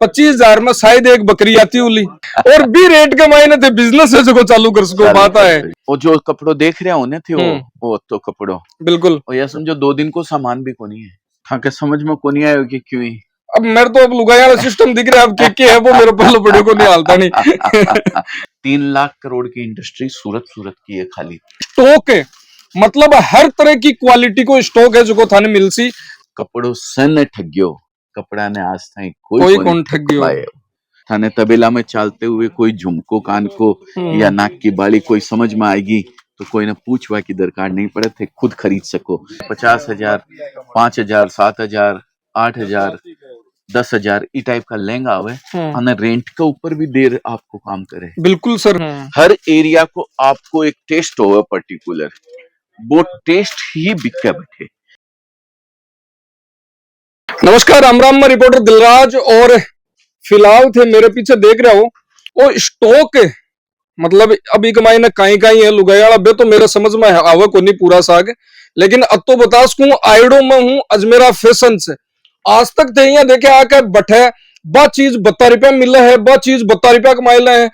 25,000 में शायद एक बकरी आती उली और भी रेट के मायने थे बिजनेस है जो चालू कर सको बात है। वो जो कपड़ो देख रहे हो थे वो तो कपड़ो बिल्कुल और यह समझो 2 दिन को सामान भी को नहीं है था के समझ में को नहीं आयो कि क्यों ही अब मेरे तो अब लुगाई वाला सिस्टम दिख रहा है, अब के है वो मेरे पल्लो पड़े को नहीं हालता नहीं। 3 लाख करोड़ की इंडस्ट्री सूरत की है खाली। स्टॉक है मतलब हर तरह की क्वालिटी को स्टॉक है जो थाने मिल सी। कपड़ो सन ठग्यो कपड़ा ने आज ताई कोई कौन ठग्यो थाने तबेला में चलते हुए कोई झुमको कान को या नाक की बाली कोई समझ में आएगी तो कोई ना पूछवा की दरकार नहीं पड़े थे, खुद खरीद सको। 50,000 5,000 7,000 8,000 10,000 ई टाइप का लहंगा आवे और रेंट के ऊपर भी देर आपको काम करे। बिल्कुल सर। हर एरिया को आपको एक टेस्ट होगा पर्टिकुलर, वो टेस्ट ही बिके बैठे। नमस्कार, राम राम, मैं रिपोर्टर दिलराज और फिलहाल थे मेरे पीछे देख रहे हो वो स्टॉक मतलब अभी कमाई ना कहीं है लुगायाला बे तो मेरे समझ में आवे को नहीं पूरा साग, लेकिन अब तो बता सकूं आइडो में हूं अजमेरा फैशन से। आज तक थे यहाँ देखे आके बैठे बा चीज 72 रुपया मिले है, बा चीज 72 रुपया कमाइले है,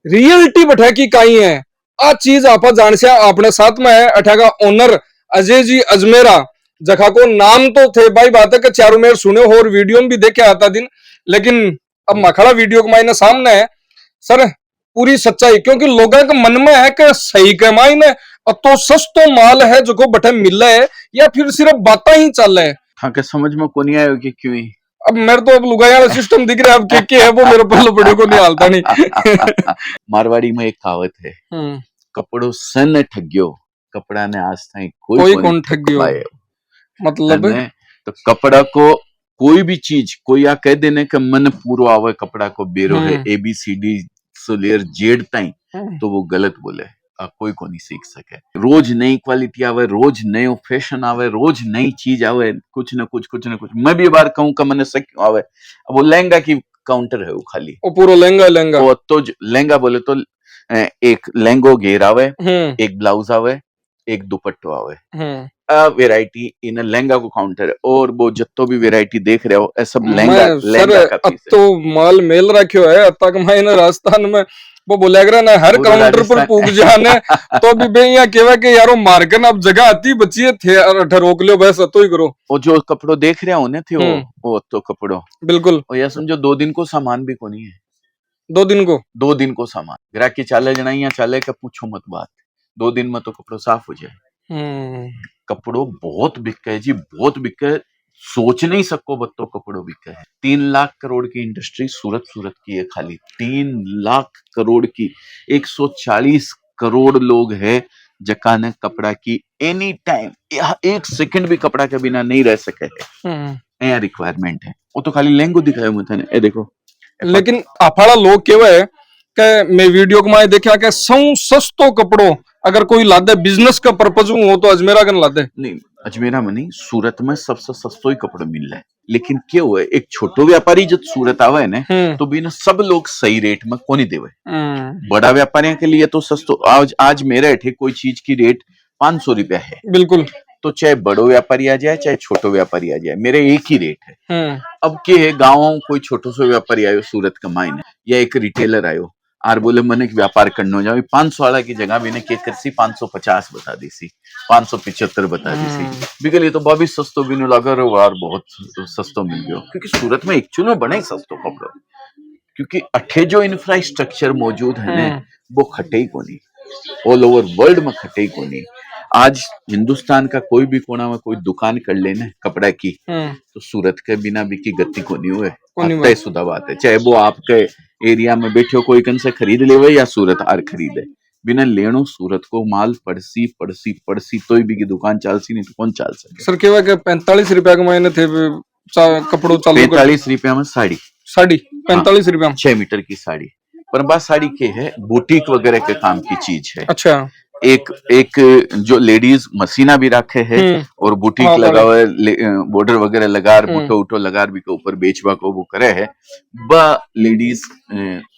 रियलिटी बैठे की कहीं है आ चीज आप जान से अपने साथ में है। अठा का ओनर अजय जी अजमेरा जखा को नाम तो थे भाई बात है कि चारों मेर सुने हो और वीडियो में भी देखे आता दिन, लेकिन अब मखड़ा वीडियो के मायने सामने है सर पूरी सच्चाई, क्योंकि लोगों के मन में है कि सही के मायने तो सस्तो माल है जो को बटे मिल है या फिर सिर्फ बातें ही चल है। हाँ के समझ में को नहीं आयो कि क्यों ही अब मेरे तो अब लुगाई वाला सिस्टम दिख रहा है, अब के है वो मेरे पल्लो पड़े को नहीं हालता नहीं। मारवाड़ी में एक कहावत है कपड़ो सन ठग्यो कपड़ा ने आज ताई कोई कौन ठग्यो मतलब तो कपड़ा को कोई भी चीज कोई आ कह देने का मन पूरो आवे कपड़ा को बेरो है ABCD सोलेर जेड ताई तो वो गलत बोले कोई को नहीं सीख सके। रोज नई क्वालिटी आवे, रोज नयो फैशन आवे, रोज नई चीज आवे, कुछ न कुछ मैं भी बार कहूं का मन से क्यों आवे। अब वो लहंगा की काउंटर है वो खाली वो पूरा लहंगा वो तो लहंगा बोले तो एक लहंगो घेर आवे, एक ब्लाउज आवे, एक दुपट्टो आवे, वेराइटी इन लहंगा को काउंटर है और वो जितो भी वेराइटी देख रहे हो सब लहंगा का पीस है। तो माल मेल रखियो है तक मैं राजस्थान में वो बोलेगा ना हर काउंटर पर पूग जाने तो भी बे यहाँ केवा के यारो मार्केट अब जगह आती बची है थे रोक लियो बस तो ही करो। वो जो कपड़ो देख रहे हो थे वो तो कपड़ो बिल्कुल और यह समझो 2 दिन को सामान भी को नहीं है। 2 दिन को सामान ग्राहकी चाले जना या चाले का पूछो मत बात, 2 दिन में तो कपड़ो साफ हो जाए। कपड़ो बहुत बिके है जी, बहुत बिके, सोच नहीं सको बत्तो कपड़ो बिके है। 3 लाख करोड़ की इंडस्ट्री सूरत की है खाली, 3 लाख करोड़ की 140 करोड़ लोग है जका ने कपड़ा की एनी टाइम एक सेकंड भी कपड़ा के बिना नहीं रह सके है। रिक्वायरमेंट है वो तो खाली लहंगो दिखाए मुझे ए देखो। लेकिन अफाड़ा लोग केवा है कि मैं वीडियो को माए देखा कि सस्तो कपड़ो अगर कोई लादे बिजनेस का पर्पज हो तो अजमेरा कन लादे नहीं, अजमेरा में नहीं सूरत में सबसे सस्तो ही कपड़ा मिल रहा है। लेकिन क्या हुआ एक छोटो व्यापारी जब सूरत आवे ने तो बिना सब लोग सही रेट में कोनी देवे। बड़ा व्यापारियों के लिए तो सस्तो आज मेरे अठे कोई चीज की रेट 500 रुपया है, बिल्कुल, तो चाहे बड़ो व्यापारी आ जाए चाहे छोटो व्यापारी आ जाए मेरे एक ही रेट है। अब क्या है गाँव कोई छोटो सो व्यापारी आयो सूरत का मायने या एक रिटेलर आयो आर बोले मन व्यापार करना जाओ 500 वाला की जगह भी के करसी 550 बता दी सी 575 बता दी सी बिकल ये तो बाबी सस्तो भी नहीं लगा रहा यार बहुत सस्तो मिल गयो, क्योंकि सूरत में एक्चुअली में बड़ा ही सस्तो कपड़ा, क्योंकि अठे जो इंफ्रास्ट्रक्चर मौजूद है ना वो खटे ही को नहीं, ऑल ओवर वर्ल्ड में खटे ही को नहीं। आज हिंदुस्तान का कोई भी कोना में कोई दुकान कर लेने कपड़ा की तो सूरत के बिना भी की गति को नहीं हुए सुधा बात है, चाहे वो आपके एरिया में बैठे कोई कन से खरीद ले या सूरत आर खरीदे बिना लेनो सूरत को माल पड़सी तो भी की दुकान चालसी नहीं तो कौन चाल सके। सर केवा के 45 रुपया के महीने थे कपड़ों चालू 45 रुपया में साड़ी 45 रुपया 6 मीटर की साड़ी, पर बात साड़ी के है बुटीक वगैरह के काम की चीज है। अच्छा एक जो लेडीज मसीना भी रखे है और बुटीक लगा हुआ है, बॉर्डर वगैरह लगा बूटो उटो लगा भी के ऊपर बेचवा को वो करे है बा लेडीज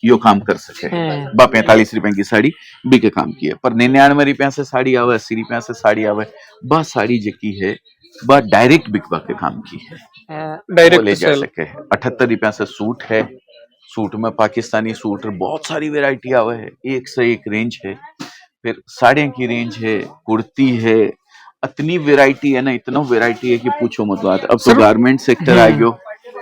यो काम कर सके बा 45 रुपए की साड़ी भी के काम की है। पर 99 रुपया से साड़ी आवे 80 रुपया से साड़ी आवे बा साड़ी जकी है वह डायरेक्ट बिकवा के काम की है, वो डायरेक्ट ले जा सेल। सके है। 78 रुपया से सूट है, सूट में पाकिस्तानी सूट बहुत सारी वेराइटी आवे है, एक से एक रेंज है। फिर साड़ियों की रेंज है, कुर्ती है, इतनी वेराइटी है ना, इतना वेराइटी है कि पूछो मत बात। अब तो सर गारमेंट सेक्टर आ गयो,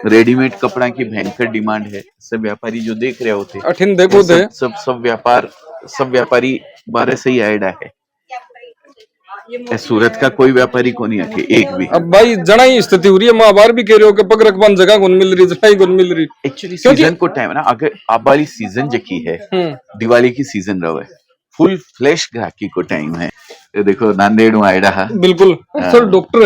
रेडीमेड कपड़ा की भयंकर डिमांड है। सब व्यापारी जो देख रहे होते अठिन देखो दे सब व्यापारी बारे से ही आइडा है। सूरत का कोई व्यापारी को नहीं है एक भी। अब भाई जना ही स्थिति हो रही है, माँ बार भी कह रहे हो कि पग रखवान जगह कौन मिल रही, जगह ही कौन मिल रही। एक्चुअली सीजन को टाइम है ना, अगर अब वाली सीजन जकी है दिवाली की सीजन रहे, फुल फ्लैश ग्राहकी को टाइम है। ये देखो नांदेड़ में आइडा है, बिल्कुल सर। डॉक्टर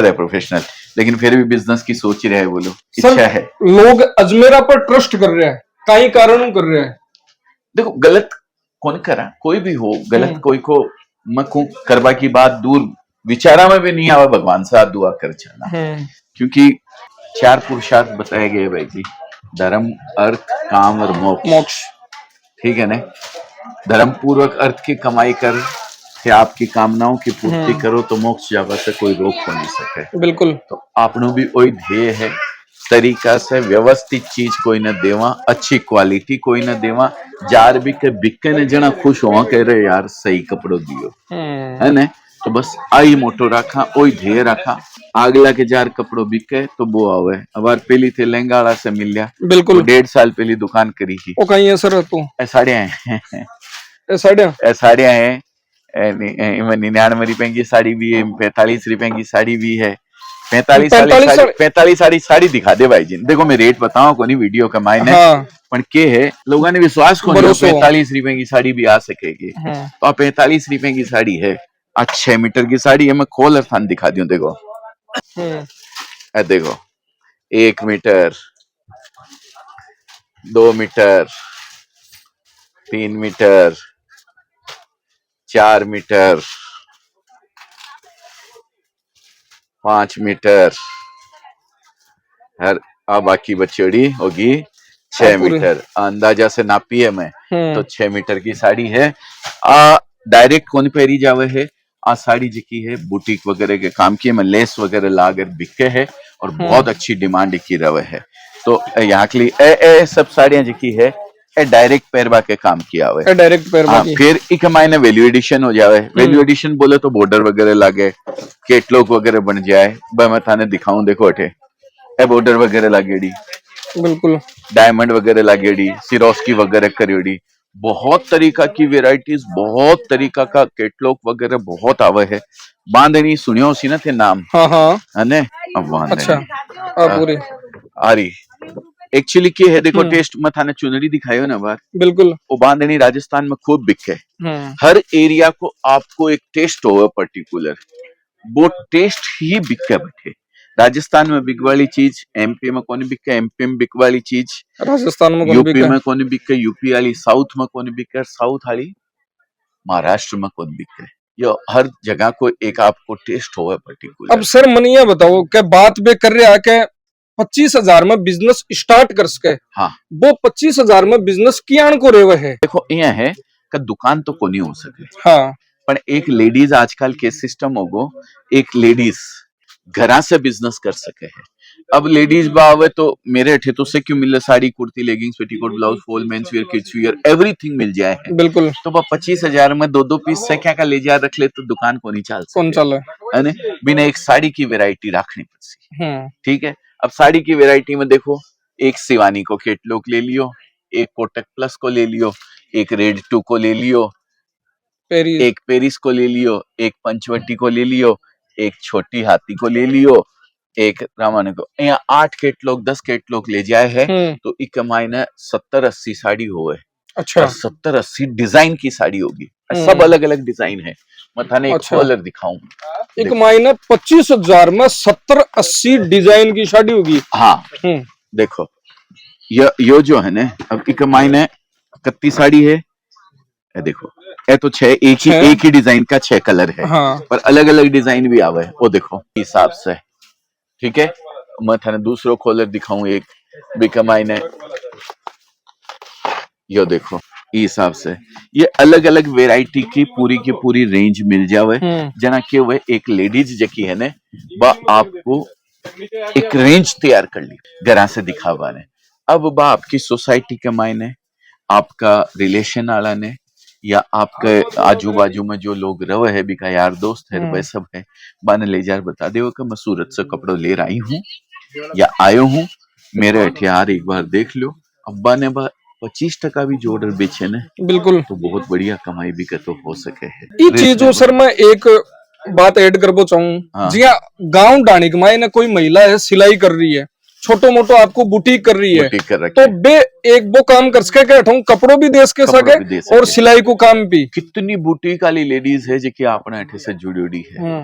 है प्रोफेशनल, लेकिन फिर भी बिजनेस की सोच ही रहे है, बोलो इच्छा है। लोग अजमेरा पर ट्रस्ट कर रहे हैं, कई कारणों कर रहे हैं। देखो गलत कौन करा, कोई भी हो गलत कोई को मको करवा की बात दूर विचारा में भी नहीं आवा, भगवान से हाथ दुआ कर चलना। क्योंकि 4 पुरुषार्थ बताए गए भाई जी, धर्म अर्थ काम और मोक्ष। ठीक है ना, धर्म पूर्वक अर्थ की कमाई कर से आपकी कामनाओं की पूर्ति करो तो मोक्ष जावा से कोई रोक हो नहीं सके। बिल्कुल। तो आपनो भी वही ध्येय है, तरीका से व्यवस्थित चीज कोई न देवा, अच्छी क्वालिटी कोई न देवा, जार बिके न जना खुश हो कह रहे यार सही कपड़ो दियो, है ना। तो बस आई मोटो रखा, ओई ध्येय रखा, आगला के जार कपड़ो बिके तो वो आवे। अब पहली थे लहंगाड़ा से मिल लिया, बिल्कुल 1.5 साल पहली दुकान करी थी। वो कहीं है सर तू साड़ियां हैं साड़ियां हैं 99 रुपए की साड़ी भी है, 45 रुपए की साड़ी भी है। 45 साड़ी दिखा दे भाई जी, देखो मैं रेट बताऊं को नहीं वीडियो का मायने, पर के है लोगों ने विश्वास को नहीं 45 रुपए की साड़ी भी आ सकेगी। तो 45 रुपए की साड़ी है, 6 मीटर की साड़ी है। मैं खोल थान दिखा दूं, देखो देखो 1 metre 2 metre 3 metre 4 metre 5 metre हर बाकी बचड़ी होगी 6 मीटर। अंदाजा से नापी है मैं तो 6 मीटर की साड़ी है। डायरेक्ट कौन पहरी जावे है, साड़ी जिकी है बुटीक वगैरह के काम की, मैं लेस वगैरह लाकर बिके है और बहुत अच्छी डिमांड की रवे है। तो यहाँ के लिए सब साड़ियां जिकी है डायरेक्ट पैरवा के काम किया हुआ है, डायरेक्ट पैरवा की। फिर एक मायने वैल्यू एडिशन हो जावे। वैल्यू एडिशन बोले तो बॉर्डर वगैरह लागे, कैटलॉग वगैरह बन जाए। मैं थाने दिखाऊं, देखो अठे बॉर्डर वगैरह लागेड़ी, बिल्कुल डायमंड वगैरह लागेड़ी, सिरोस्की वगैरह करेड़ी, बहुत तरीका की वेराइटीज, बहुत तरीका का कैटलॉग वगैरह बहुत आवे है। बांधनी सुनियो सी ना थे नाम, है ने। अब बांधनी अच्छा आ रही एक्चुअली क्या है, देखो टेस्ट में थाने चुनरी दिखायो ना बार, बिल्कुल वो बांधनी राजस्थान में खूब बिके। हर एरिया को आपको एक टेस्ट हो पर्टिकुलर, वो टेस्ट ही बिके बैठे। राजस्थान में बिक वाली चीज एमपी में कौन बिके, एमपी में बिक वाली चीज राजस्थान में यूपी में कौन बिके, यूपी वाली साउथ में कौन बिके, साउथ वाली महाराष्ट्र में कौन बिके। ये हर जगह को एक आपको टेस्ट हो पर्टिकुलर। अब सर मन ये बताओ क्या बात बे कर रहा है कि 25,000 में बिजनेस स्टार्ट कर सके, हाँ वो 25,000 में बिजनेस किया को रेवे है। देखो ये है कि दुकान तो को नहीं हो सके, हाँ पर एक लेडीज आजकल के सिस्टम होगो, एक लेडीज घरा से बिजनेस कर सके है। अब लेडीज बावे तो मेरे अठे तो से क्यों मिले, sari kurti leggings petticoat blouse fall men's wear kids wear everything मिल जाए है। बिल्कुल। तो वह 25,000 में 2 पीस से क्या का ले जा रख ले तो दुकान को नहीं चल सके, कौन चले है ना। बिना एक साड़ी की वैरायटी रखनी पड़ती, ठीक है। अब साड़ी की वैरायटी में देखो, एक शिवानी को कैटलॉग ले लियो, एक कोटक प्लस को ले लियो, एक रेड 2 को ले लियो, एक पेरिस को ले लियो, एक पंचवटी को ले लियो, एक छोटी हाथी को ले लियो, एक रामाने को। यहाँ 8 कैटलॉग 10 कैटलॉग ले जाए है तो एक मायने 70-80 साड़ी हो है। अच्छा 70-80 डिजाइन की साड़ी होगी, सब अलग अलग डिजाइन है। मैं थाने एक कलर दिखाऊं, एक मायने 25,000 में 70-80 डिजाइन की साड़ी होगी। हाँ देखो यो जो है ना, अब एक मायने कत्ती साड़ी है, देखो ये तो 6 एक ही डिजाइन का 6 कलर है, हाँ। पर अलग अलग डिजाइन भी आवे, वो देखो हिसाब से, ठीक है। मैं थाने दूसरो कलर दिखाऊं, एक बिकमाई ने यो देखो हिसाब से ये अलग अलग वेराइटी की पूरी रेंज मिल जावे। जना के वह एक लेडीज जकी है ने बा आपको एक रेंज तैयार कर ली घरा से दिखावा ने। अब बा आपकी सोसाइटी के मायने आपका रिलेशन वाला ने या आपके आजू बाजू में जो लोग रहे है बिका यार दोस्त है वह सब है बाने ले जार बता दे कि मैं सूरत से कपड़ों ले आई हूँ या आयो हूँ, मेरे हथियार एक बार देख लो। अब्बा ने 25% भी जो ऑर्डर बेचे ने बिल्कुल तो बहुत बढ़िया कमाई भी का तो हो सके है। ये चीजों सर मैं एक बात ऐड करना चाहूँ। हाँ। जी गांव डाणी के मायने कोई महिला है सिलाई कर रही है, छोटो मोटो आपको बुटीक कर रही है, तो बे एक वो काम कर सके के कपड़ों भी दे सके और सिलाई को काम भी। कितनी बुटीक वाली लेडीज है जो अपने अठे से जुड़ी है।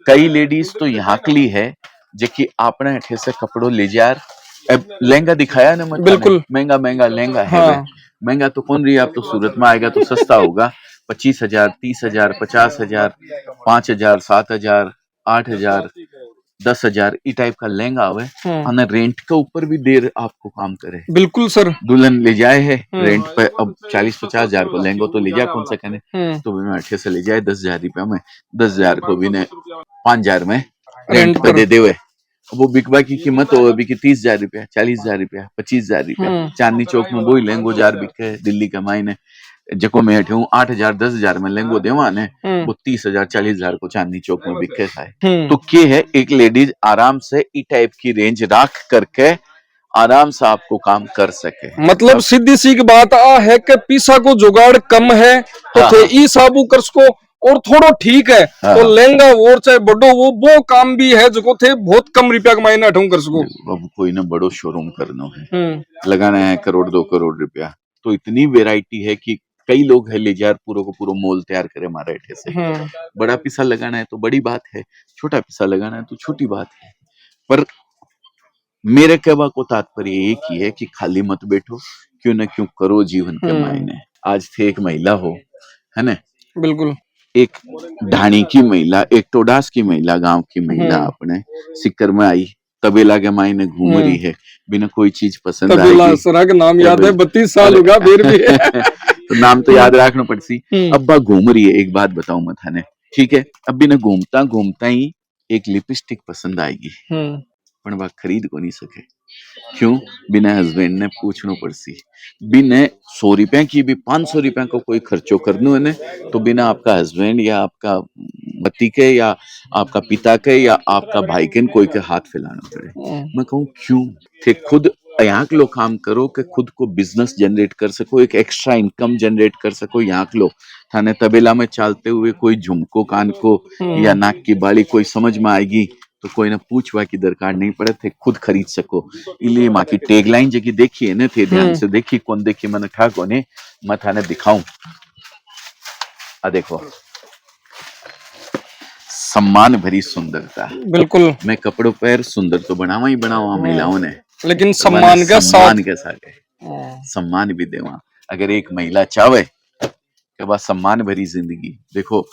कई लेडीज तो यहाँ के लिए है जो अपने अठे से कपड़ों ले जार। अब लहंगा दिखाया ना, मतलब बिल्कुल महंगा महंगा लहंगा है। हाँ। महंगा तो कौन रही है, आप तो सूरत में आएगा तो सस्ता होगा 25,000 30,000 50,000 5,000 7,000 8,000 10,000 ई टाइप का लहंगा हुआ है। रेंट के ऊपर भी देर आपको काम करे। बिल्कुल सर, दुल्हन ले जाए है रेंट पे। अब 40-50,000 को लहंगा तो ले जाए कौन सा कहने, तो भी मैं अच्छे से ले जाए 10,000 रुपया में, 10,000 को भी ने 5,000 में रेंट पे दे दे। वो बिकवा की कीमत हो बिकी 30,000 रुपया 40,000 रुपया 25,000 रुपया। चांदनी चौक में वही लहंगो जार बिके दिल्ली के मायने जको मैं हूँ 8,000 10,000 में लहंगो देवा ने वो 30,000 40,000 को चांदनी चौक में बिके है। तो क्या है, एक लेडीज आराम से ई टाइप की रेंज रख करके आराम से आपको काम कर सके। मतलब सीधी सी बात आ है कि पीसा को जुगाड़ कम है तो थे ई साबू कर सको और थोड़ो ठीक है तो लहंगा और चाहे बड़ो वो काम भी है जो थे बहुत कम रुपया कमाई अठूं कर सको। अब कोई ना बड़ो शोरूम करना है, लगाना है 1 करोड़ 2 करोड़ रुपया, तो इतनी वेराइटी है कि कई लोग है ले जार पूरा को पूरा मोल तैयार करे हमारे अठे से। बड़ा पिसा लगाना है तो बड़ी बात है, छोटा पिसा लगाना है तो छोटी बात है। पर मेरे कहवा को तात्पर्य एक ही है कि खाली मत बैठो, क्यों ना क्यों करो जीवन के मायने। आज थे एक महिला हो है ना, बिल्कुल एक ढाणी की महिला, एक टोडास की महिला, गांव की महिला अपने सिक्कर में आई, तबेला के मायने घूम रही है, बिना कोई चीज पसंद आई। तबेला सरा का नाम याद है, 32 साल होगा फिर भी तो नाम तो याद रखना पड़सी। अब्बा घूम रही है, एक बात बताऊं मैं थाने, ठीक है, अब बिना घूमता घूमता ही एक लिपस्टिक पसंद आएगी, पर वह खरीद को नहीं सके। क्यों? बिना हस्बैंड ने पूछना पड़सी। बिना 100 रुपया की भी 500 रुपया को कोई खर्चो करनो है ने, तो बिना आपका हस्बैंड या आपका पति के या आपका पिता के या आपका भाई के कोई के हाथ फैलाना पड़े। मैं कहूँ क्यों थे खुद यहाँ के लो काम करो कि खुद को बिजनेस जनरेट कर सको, एक एक्स्ट्रा इनकम जनरेट कर सको। यहाँ के लो थाने तबेला में चलते हुए कोई झुमको कान को या नाक की बाली कोई समझ में आएगी तो कोई ना पूछवा की दरकार नहीं पड़े, थे खुद खरीद सको। इसलिए माँ की टैगलाइन जगह देखी है ना, थे ध्यान से देखी, कौन देखी मैंने ठा कोने मैं थाने दिखाऊं। आ देखो, सम्मान भरी सुंदरता। बिल्कुल, मैं कपड़ों पर सुंदर तो बनावा ही बनावा महिलाओं ने, लेकिन सम्मान के साथ सम्मान भी देवा। अगर एक महिला चाहे कि बस सम्मान भरी जिंदगी, देखो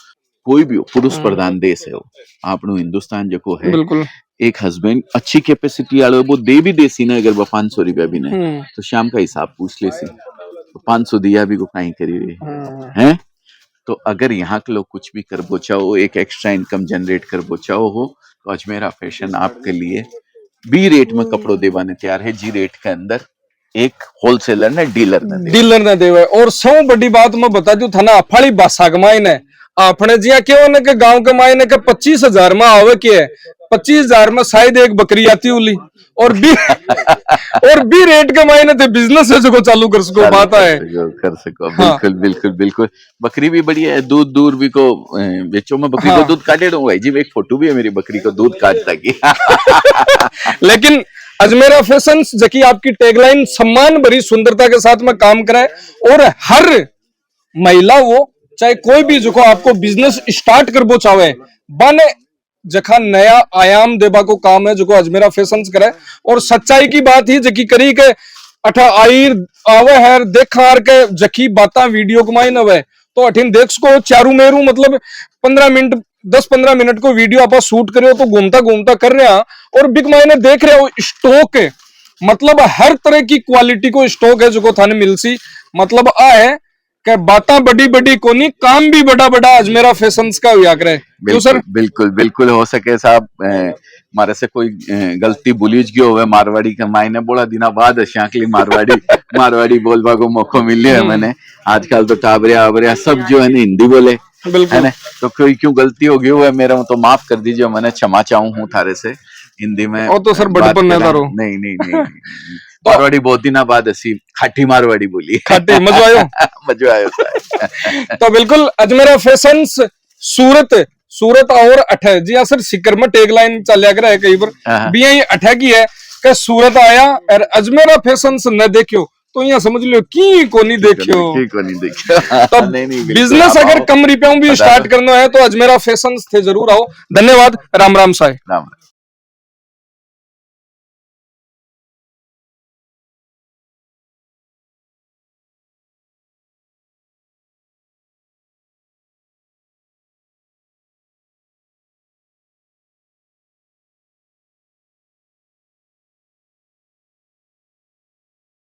कोई भी हो, पुरुष प्रधान देश है आपनो हिंदुस्तान जो है, बिल्कुल एक हस्बैंड अच्छी कैपेसिटी वाले वो दे भी देसी ना, अगर 500 रुपया भी नहीं तो शाम का हिसाब पूछ ले सी, तो 500 दिया भी को कहीं करी रही है। तो अगर यहाँ के लोग कुछ भी कर बोचाओ, एक एक्स्ट्रा इनकम जनरेट कर बोचाओ हो, तो अजमेरा फैशन आपके लिए बी रेट में कपड़ों देवाने तैयार है, जी रेट के अंदर एक होलसेलर ने डीलर ने देवा। और सौ बड़ी बात मैं बता दू थाना अफाड़ी बासा कमाई ने आपने जिया क्यों ने के गांव के मायने के 25,000 में आवे के 25,000 में शायद एक बकरी आती उली और बी रेट के मायने थे बिजनेस है जो चालू कर सको, बात है कर सको। बिल्कुल बिल्कुल बिल्कुल, बकरी भी बढ़िया है, दूध दूर भी को बेचो, मैं बकरी को दूध काटे दूंगा जी, एक फोटो भी है मेरी बकरी को दूध काटता की लेकिन अजमेरा फैशन जकी आपकी टैगलाइन सम्मान भरी सुंदरता के साथ में काम कराए, और हर महिला वो चाहे कोई भी जो आपको बिजनेस स्टार्ट करबो चाहे बने जखा नया आयाम देबा को काम है जो अजमेरा फैशन करे। और सच्चाई की बात ही जकी करी के अठा आईर आवे है देखा आर के जकी बाता वीडियो कमाई न वे तो अठिन देख सको चारू मेरू, मतलब 10-15 मिनट को वीडियो आप शूट करे तो घूमता घूमता कर रहे हैं और बिग मायने देख रहे हो स्टॉक है, मतलब हर तरह की क्वालिटी को स्टॉक है जो थाने मिलसी। मतलब आ है कि बाता बड़ी बड़ी कोनी, काम भी बड़ा बड़ा अजमेरा फैशंस का हुआ करे। क्यों सर? बिल्कुल बिल्कुल हो सके साहब, मारे से कोई गलती भूलीज गयो होवे मारवाड़ी के मायने बोला दिना बाद शाकली मारवाड़ी बोलबा को मौको मिलियो है मैंने। आजकल तो टाबरिया आवरिया सब जो है ना हिंदी बोले, है ना, तो कोई क्यों गलती हो गई हो है मेरा तो माफ कर दीजिए, मैंने क्षमा चाहूँ हूँ थारे से हिंदी में। और तो सर बड़पन नहीं था रो। नहीं मारवाड़ी बहुत दिना बाद असी खाटी मारवाड़ी बोली, खाटी मजा आयो मजा आयो। तो बिल्कुल अजमेरा फैशंस सूरत और अठे जी हाँ सर, सिक्कर में टैग लाइन चलिया करे कई बार भी ये अठे की है कि सूरत आया और अजमेरा फैशंस न देखियो तो यहाँ समझ लो की को नहीं देखियो। तो बिजनेस अगर कम रुपयों भी स्टार्ट करना है तो अजमेरा फैशंस थे जरूर आओ। धन्यवाद, राम राम साहेब। राम।